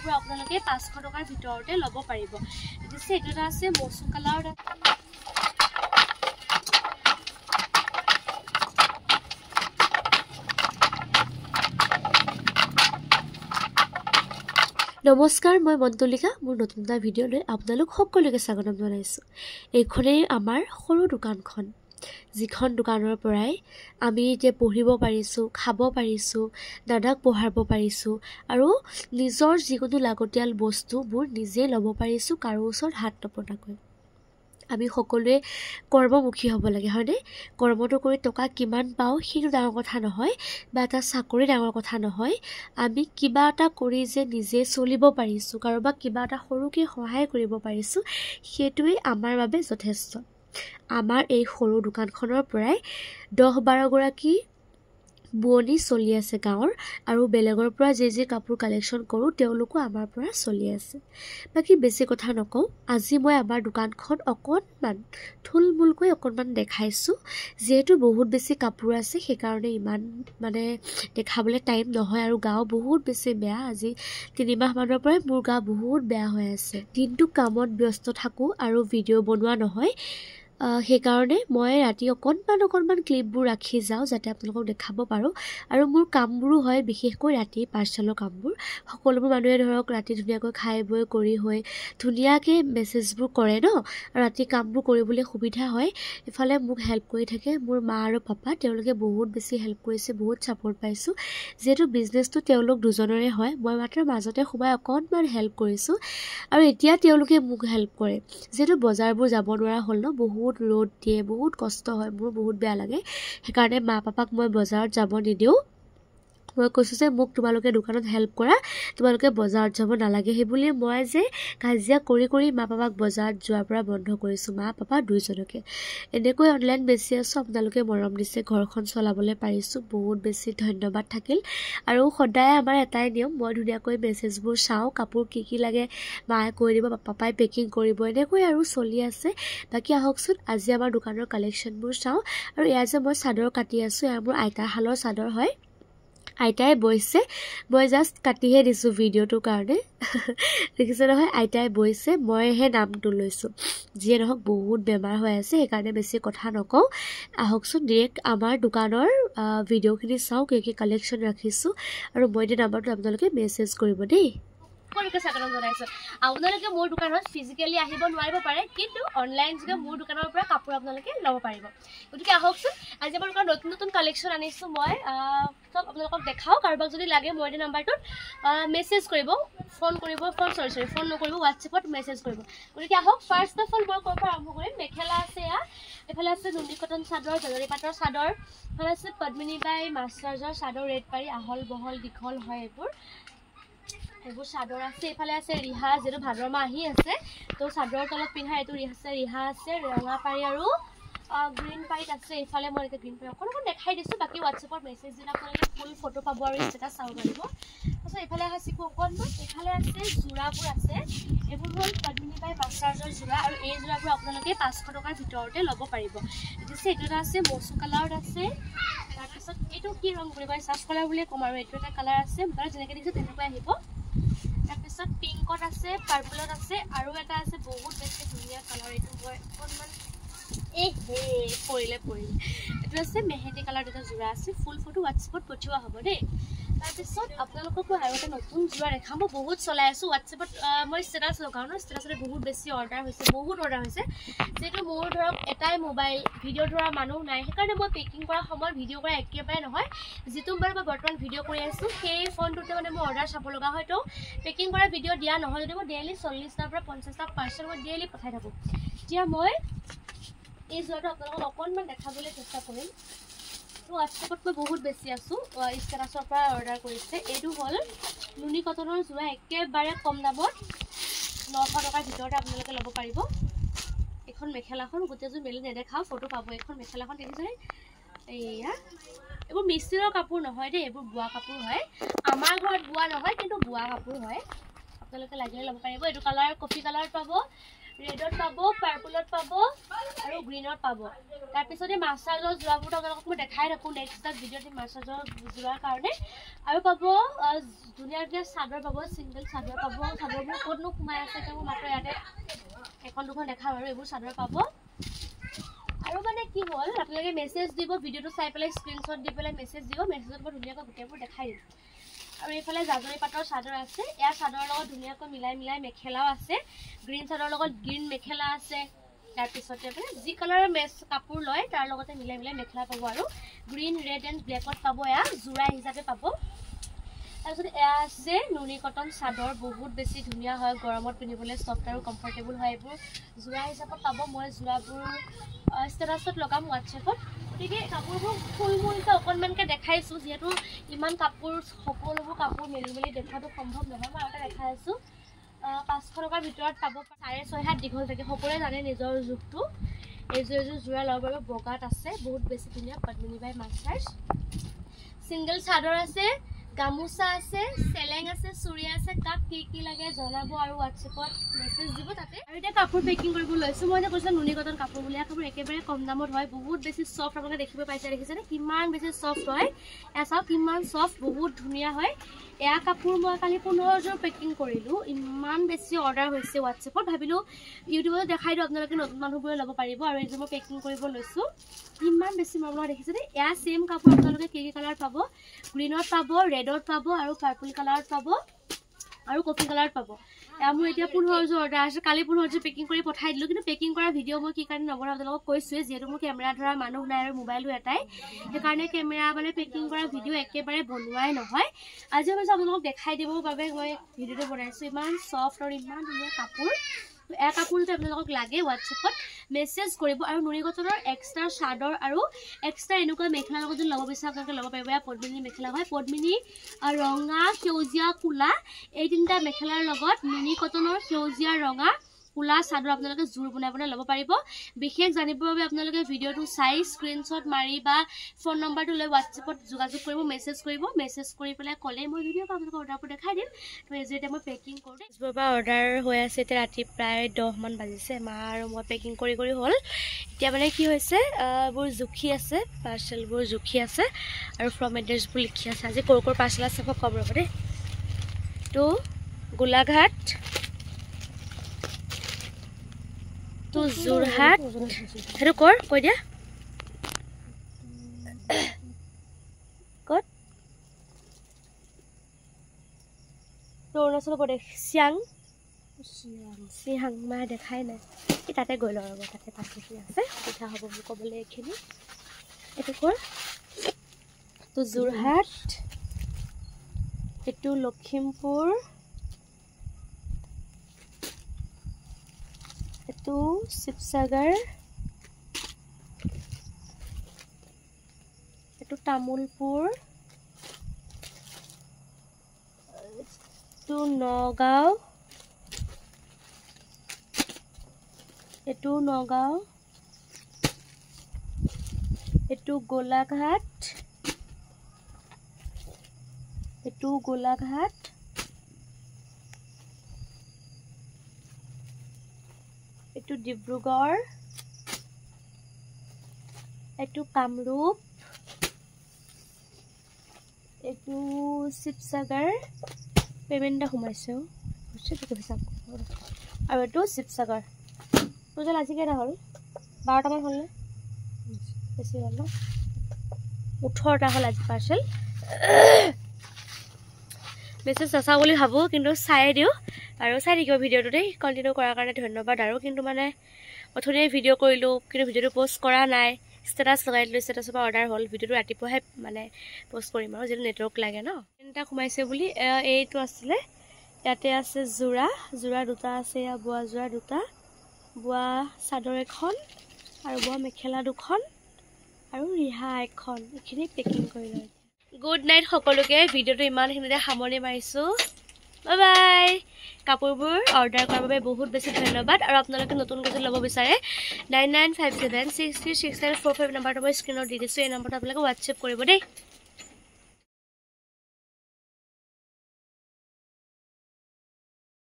পৰা আপোনালোকে 500 টকাৰ ভিতৰতে ল'ব পাৰিব দিছে এইটো এটা আছে মৌচুম কালাৰ নমস্কাৰ মই মন্তলিকা মোৰ নতুন এটা ভিডিঅ' লৈ আপোনালোক সকলোকে স্বাগতম জনাইছোঁ এইখনেই আমাৰ সৰু দোকানখন যিখন দোকানৰ পৰাই আমি এতিয়া পঢ়িব পাৰিছোঁ খাব পাৰিছোঁ দাদাক পঢ়াব পাৰিছোঁ আৰু নিজৰ যিকোনো লাগতিয়াল বস্তুবোৰ নিজে ল'ব পাৰিছোঁ কাৰো ওচৰত হাত নপতাকৈ আমি সকলোৱে কৰ্মমুখী হ'ব লাগে হয়নে কৰ্মটো কৰি টকা কিমান পাওঁ সেইটো ডাঙৰ কথা নহয় বা এটা চাকৰি ডাঙৰ কথা নহয় আমি কিবা এটা কৰি যে নিজে চলিব পাৰিছোঁ কাৰোবাক কিবা এটা সৰুকৈ সহায় কৰিব পাৰিছোঁ সেইটোৱেই আমাৰ বাবে যথেষ্ট আমাৰ এই সৰু দোকানখনৰ পৰাই 10-12 গৰাকী বুৱনী চলি আছে গাঁৱৰ আৰু বেলেগৰ পৰা যে কাপোৰ কালেকশ্যন কৰোঁ তেওঁলোকো আমাৰ পৰা চলি আছে বাকী বেছি কথা নকওঁ আজি মই আমাৰ দোকানখন অকণমান থুলমূলকৈ অকণমান দেখাইছোঁ যিহেতু বহুত বেছি কাপোৰ আছে সেইকাৰণে ইমান মানে দেখাবলৈ টাইম নহয় আৰু গাও বহুত বেছি বেয়া আজি 3 মাহমানৰ পৰাই মোৰ গা বহুত বেয়া হৈ আছে দিনটো কামত ব্যস্ত থাকোঁ আৰু ভিডিঅ' বনোৱা নহয় সেইকাৰণে মই ৰাতি অকণমান ক্লিপবোৰ ৰাখি যাওঁ যাতে আপোনালোকক দেখাব পাৰোঁ আৰু মোৰ কামবোৰো হয় বিশেষকৈ ৰাতি পাৰ্চেলৰ কামবোৰ সকলোবোৰ মানুহে ধৰক ৰাতি ধুনীয়াকৈ খাই বৈ কৰি হৈ ধুনীয়াকৈ মেছেজবোৰ কৰে ন ৰাতি কামবোৰ কৰিবলৈ সুবিধা হয় ইফালে মোক হেল্প কৰি থাকে মোৰ মা আৰু পাপা তেওঁলোকে বহুত বেছি হেল্প কৰিছে বহুত ছাপোৰ্ট পাইছোঁ যিহেতু বিজনেছটো তেওঁলোক দুজনৰে হয় মই মাত্ৰ মাজতে সোমাই অকণমান হেল্প কৰিছোঁ আৰু এতিয়া তেওঁলোকে মোক হেল্প কৰে যিহেতু বজাৰবোৰ যাব নোৱাৰা হ'ল ন বহুত ৰ'দ দিয়ে বহুত কষ্ট হয় মোৰ বহুত বেয়া লাগে সেইকাৰণে মা পাপাক মই বজাৰত যাব নিদিওঁ মই কৈছোঁ যে মোক তোমালোকে দোকানত হেল্প কৰা তোমালোকে বজাৰত যাব নালাগে সেইবুলি মই যে কাজিয়া কৰি মা পাপাক বজাৰত যোৱাৰ পৰা বন্ধ কৰিছোঁ মা পাপা দুইজনকে এনেকৈ অনলাইন বেছি আছোঁ আপোনালোকে মৰম দিছে ঘৰখন চলাবলৈ পাৰিছোঁ বহুত বেছি ধন্যবাদ থাকিল আৰু সদায় আমাৰ এটাই নিয়ম মই ধুনীয়াকৈ মেছেজবোৰ চাওঁ কাপোৰ কি লাগে মায়ে কৈ দিব পাপাই পেকিং কৰিব এনেকৈ আৰু চলি আছে বাকী আহকচোন আজি আমাৰ দোকানৰ কালেকশ্যনবোৰ চাওঁ আৰু এয়া যে মই চাদৰ কাটি আছোঁ এয়া মোৰ আইতাৰ শালৰ চাদৰ হয় আইতাই বৈছে মই জাষ্ট কাটিহে দিছোঁ ভিডিঅ'টোৰ কাৰণে দেখিছে নহয় আইতাই বৈছে মইহে নামটো লৈছোঁ যিয়ে নহওক বহুত বেমাৰ হৈ আছে সেইকাৰণে বেছি কথা নকওঁ আহকচোন ডিৰেক্ট আমাৰ দোকানৰ ভিডিঅ'খিনি চাওঁ কি কালেকশ্যন ৰাখিছোঁ আৰু মই দিয়া নাম্বাৰটো আপোনালোকে মেছেজ কৰিব দেই সকলোকে স্বাগতম জনাইছোঁ আপোনালোকে মোৰ দোকানত ফিজিকেলি আহিব নোৱাৰিব পাৰে কিন্তু অনলাইন যোগে মোৰ দোকানৰ পৰা কাপোৰ আপোনালোকে ল'ব পাৰিব গতিকে আহকচোন আজি আমাৰ দোকানত নতুন কালেকশ্যন আনিছোঁ মই সব আপোনালোকক দেখাওঁ কাৰোবাক যদি লাগে মই দিয়া নাম্বাৰটোত মেছেজ কৰিব ফোন নকৰিব হোৱাটছএপত মেছেজ কৰিব গতিকে আহক ফাৰ্ষ্ট অফ অল মই ক'ৰ পৰা আৰম্ভ কৰিম মেখেলা আছে এফালে আছে নুনি কটন চাদৰ জলৰি পাটৰ চাদৰ এফালে আছে পদ্মিনী বাই মাছৰাজৰ চাদৰ ৰেড পাৰি আহল বহল দীঘল হয় এইবোৰ চাদৰ আছে এইফালে আছে ৰিহা যেটো ভাদৰ মাহ আহি আছে তো চাদৰৰ তলত পিন্ধা এইটো ৰিহা আছে ৰঙা পাৰি আৰু গ্ৰীণ পাইট আছে এইফালে মই এটা গ্ৰীণ পাৰি অকণমান দেখাই দিছোঁ বাকী হোৱাটছএপত মেছেজ দিলে আপোনালোকে ফুল ফটো পাব আৰু ষ্টেটাছ চাব পাৰিব তাৰপিছত এইফালে আছে অকণমান এইফালে আছে যোৰাবোৰ আছে এইবোৰ হ'ল পদ্মিনী বাই মাছৰাজৰ যোৰা আৰু এই যোৰাবোৰ আপোনালোকে 500 টকাৰ ভিতৰতে ল'ব পাৰিব দিছে এইটো এটা আছে মৌচুম কালাৰত আছে তাৰপিছত এইটো কি ৰং কৰিব চাৰ্চ কালাৰ বুলিয়ে ক'ম আৰু এইটো এটা কালাৰ আছে মানে যেনেকৈ দেখিছোঁ তেনেকৈ আহিব তাৰপিছত পিংকত আছে পাৰ্পলত আছে আৰু এটা আছে বহুত বেছি ধুনীয়া কালাৰ এইটো হয় অকণমান পৰিলে এইটো আছে মেহেন্দি কালাৰ এটা যোৰা আছে ফুল ফটো হোৱাটছএপত পঠিওৱা হ'ব দেই তাৰপিছত আপোনালোকক মই আৰু এটা নতুন যোৰা দেখাম মই বহুত চলাই আছোঁ হোৱাটছএপত মই ষ্টেটাছ লগাওঁ ন ষ্টেটাছতে বহুত বেছি অৰ্ডাৰ হৈছে যিহেতু মোৰ ধৰক এটাই মোবাইল ভিডিঅ' ধৰা মানুহ নাই সেইকাৰণে মই পেকিং কৰাৰ সময়ত ভিডিঅ' কৰা একেবাৰে নহয় যিটো বাৰু মই বৰ্তমান ভিডিঅ' কৰি আছোঁ সেই ফোনটোতে মানে মই অৰ্ডাৰ চাব লগা হয় তো পেকিং কৰা ভিডিঅ' দিয়া নহয় যদি মই ডেইলি 40টাৰ পৰা 50টা পাৰ্চেল মই ডেইলি পঠাই থাকোঁ এতিয়া মই এই যোৰাটো আপোনালোকক অকণমান দেখাবলৈ চেষ্টা কৰিম তো হোৱাটছএপত মই বহুত বেছি আছোঁ ষ্টেটাছৰ পৰা অৰ্ডাৰ কৰিছে এইটো হ'ল নুনি কটনৰ যোৰা একেবাৰে কম দামত 900 টকাৰ ভিতৰতে আপোনালোকে ল'ব পাৰিব এখন মেখেলাখন গোটেইযোৰ মেলি নেদেখাওঁ ফটো পাব এখন মেখেলাখন দেখিছেনে এয়া এইবোৰ মিস্ত্ৰীৰ কাপোৰ নহয় দেই এইবোৰ বোৱা কাপোৰ হয় আমাৰ ঘৰত বোৱা নহয় কিন্তু বোৱা কাপোৰ হয় আপোনালোকে লাগিলে ল'ব পাৰিব এইটো কালাৰ কফি কালাৰত পাব ৰেডত পাব, পাৰ্পলত পাব আৰু গ্ৰীণত পাব। তাৰপিছতে মাছাজৰ যোৰাবোৰ আপোনালোকক মই দেখাই থাকোঁ নেক্সট ভিডিঅ'ত মাছাজৰ যোৰাৰ কাৰণে। আৰু পাব ধুনীয়া ধুনীয়া চাদৰ পাব, ছিংগল চাদৰ পাব। চাদৰবোৰ ক'তনো সোমাই আছে এতিয়া মই মাত্ৰ ইয়াতে এখন দুখন দেখাম আৰু এইবোৰ চাদৰ পাব। আৰু মানে কি হ'ল আপোনালোকে মেছেজ দিব, ভিডিঅ'টো চাই পেলাই স্ক্ৰীনশ্বট দি পেলাই মেছেজ দিব, মেছেজত মই ধুনীয়াকৈ গোটেইবোৰ দেখাই দিম। আৰু এইফালে জাজৰি পাটৰ চাদৰ আছে, এয়া চাদৰৰ লগত ধুনীয়াকৈ মিলাই মিলাই মেখেলাও আছে, গ্ৰীণ চাদৰ লগত গ্ৰীণ মেখেলা আছে। তাৰপিছতে মানে যি কালাৰৰ কাপোৰ লয় তাৰ লগতে মিলাই মিলাই মেখেলা পাব আৰু গ্ৰীণ ৰেড এণ্ড ব্লেকত পাব, এয়া যোৰা হিচাপে পাব। তাৰপিছত এয়া আছে নুনি কটন চাদৰ, বহুত বেছি ধুনীয়া হয়, গৰমত পিন্ধিবলৈ ছফ্ট আৰু কমফৰ্টেবল হয়। এইবোৰ যোৰা হিচাপত পাব, মই যোৰাবোৰ ষ্টেটাছত লগাম হোৱাটছএপত। গতিকে কাপোৰবোৰ ফুলমূলকৈ অকণমানকৈ দেখাইছোঁ, যিহেতু ইমান কাপোৰ সকলোবোৰ কাপোৰ মেলি মেলি দেখুৱাটো সম্ভৱ নহয়। মই আগতে দেখাই আছোঁ 500 টকাৰ ভিতৰত পাব, 6.5 হাত দীঘল থাকে, সকলোৱে জানে নিজৰ জোখটো। এইযোৰ যোৰা ল'ব পাৰিব, বগাত আছে, বহুত বেছি ধুনীয়া, পদ্মিনী বাই মাষ্টাৰ্ছ। ছিংগল চাদৰ আছে, গামোচা আছে, চেলেং আছে, চুৰিয়া আছে। কাক কি লাগে জনাব আৰু হোৱাটছএপত মেছেজ দিব তাতে। আৰু এতিয়া কাপোৰ পেকিং কৰিব লৈছোঁ। মই এতিয়া কৈছোঁ নুনি কটন কাপোৰ বুলি, কাপোৰ একেবাৰে কম দামত হয়, বহুত বেছি ছফ্ট। আপোনালোকে দেখিব পাইছে, দেখিছেনে কিমান বেছি ছফ্ট হয়। এয়া চাওক কিমান ছফ্ট, বহুত ধুনীয়া হয়। এয়া কাপোৰ মই কালি 15যোৰ পেকিং কৰিলোঁ, ইমান বেছি অৰ্ডাৰ হৈছে হোৱাটছএপত। ভাবিলোঁ ইউটিউবত দেখাই দিওঁ, আপোনালোকে নতুন মানুহবোৰে ল'ব পাৰিব। আৰু এইযোৰ মই পেকিং কৰিব লৈছোঁ, ইমান বেছি মৰম দেখিছেনে। এয়া ছেইম কাপোৰ আপোনালোকে কি কালাৰ পাব, গ্ৰীণত পাব, ৰেডত পাব আৰু পাৰ্পল কালাৰত পাব আৰু কফি কালাৰত পাব। এয়া মোৰ এতিয়া 15যোৰ অৰ্ডাৰ আছে, কালি 15যোৰ পেকিং কৰি পঠাই দিলোঁ। কিন্তু পেকিং কৰা ভিডিঅ' মই কি কাৰণে নবনাওঁ আপোনালোকক কৈছোঁৱে, যিহেতু মোৰ কেমেৰা ধৰা মানুহ নাই আৰু মোবাইলটো এটাই, সেইকাৰণে কেমেৰা মানে পেকিং কৰা ভিডিঅ' একেবাৰে বনোৱাই নহয়। আজি ভাবিছোঁ আপোনালোকক দেখাই দিবৰ বাবে মই ভিডিঅ'টো বনাইছোঁ। ইমান ছফ্ট আৰু ইমান ধুনীয়া কাপোৰ। এয়া কাপোৰ যদি আপোনালোকক লাগে হোৱাটছএপত মেছেজ কৰিব। আৰু নুনি কটনৰ এক্সট্ৰা চাদৰ আৰু এক্সট্ৰা এনেকুৱা মেখেলাৰ লগত যদি ল'ব বিচাৰে আপোনালোকে ল'ব পাৰিব। এয়া পদ্মিনী মেখেলা হয়, পদ্মিনী ৰঙা, সেউজীয়া, ক'লা, এই তিনিটা মেখেলাৰ লগত নুনি কটনৰ সেউজীয়া, ৰঙা, ক'লা চাদৰ আপোনালোকে জোৰ বনাই বনাই ল'ব পাৰিব। বিশেষ জানিবৰ বাবে আপোনালোকে ভিডিঅ'টো চাই স্ক্ৰীনশ্বট মাৰি বা ফোন নম্বৰটো লৈ হোৱাটছএপত যোগাযোগ কৰিব, মেছেজ কৰিব। মেছেজ কৰি পেলাই ক'লে মই ভিডিঅ' আপোনালোকক অৰ্ডাৰবোৰ দেখাই দিম। তো এই যে এতিয়া মই পেকিং কৰোঁ, এইবোৰৰ পৰা অৰ্ডাৰ হৈ আছে। এতিয়া ৰাতি প্ৰায় 10 মান বাজিছে, মা আৰু মই পেকিং কৰি হ'ল। এতিয়া মানে কি হৈছে, এইবোৰ জুখি আছে, পাৰ্চেলবোৰ জুখি আছে আৰু ফ্ৰম এড্ৰেছবোৰ লিখি আছে। আজি ক'ৰ পাৰ্চেল আছে মই ক'ম ৰ'ব দেই। তো গোলাঘাট, তো যোৰহাট, সেইটো কৈ দিয়া ক'ত, তো অৰুণাচল প্ৰদেশ, চিয়াং মায়ে দেখাই নাই, এই তাতে গৈ লওঁ ৰ'ব, তাতে পাৰ্চেল আছে, সুবিধা হ'ব মোক ক'বলৈ এইখিনি। এইটো ক'ৰ, তো যোৰহাট, এইটো লখিমপুৰ, এইটো শিৱসাগৰ, এইটো তামোলপুৰ, এইটো নগাঁও, এইটো নগাঁও, এইটো গোলাঘাট, এইটো গোলাঘাট, এইটো ডিব্ৰুগড়, এইটো কামৰূপ, এইটো শিৱসাগৰ, পেমেণ্ট এটা সোমাইছে আৰু এইটো শিৱসাগৰ। টোটেল আজি কেইটা হ'ল, 12টামান হ'লনে, বেছি হ'ল ন, 18টা হ'ল আজি পাৰ্চেল। মেছেজ নাচাওঁ বুলি ভাবোঁ, কিন্তু চাই দিওঁ আৰু চাই থাকিব ভিডিঅ'টো দেই। কণ্টিনিউ কৰাৰ কাৰণে ধন্যবাদ। আৰু কিন্তু মানে অথনিয়ে ভিডিঅ' কৰিলোঁ, কিন্তু ভিডিঅ'টো পষ্ট কৰা নাই, ষ্টেটাছ লগাই দিলোঁ, ষ্টেটাছৰ পৰা অৰ্ডাৰ হ'ল। ভিডিঅ'টো ৰাতিপুৱাহে মানে পষ্ট কৰিম আৰু, যিহেতু নেটৱৰ্ক লাগে ন। এটা সোমাইছে বুলি এইটো আছিলে, ইয়াতে আছে যোৰা 2টা আছে, এয়া বোৱা যোৰা 2টা, বোৱা চাদৰ এখন আৰু বোৱা মেখেলা 2খন আৰু ৰিহা 1খন, এইখিনি পেকিং কৰি লওঁ। গুড নাইট সকলোকে, ভিডিঅ'টো ইমানখিনিতে সামৰণি মাৰিছোঁ, বাই বাই। কাপোৰবোৰ অৰ্ডাৰ কৰাৰ বাবে বহুত বেছি ধন্যবাদ। আৰু আপোনালোকে নতুন যদি ল'ব বিচাৰে 9957633694 নম্বৰটো মই স্ক্ৰীণত দি দিছোঁ, এই নম্বৰটো আপোনালোকে হোৱাটছএপ কৰিব দেই।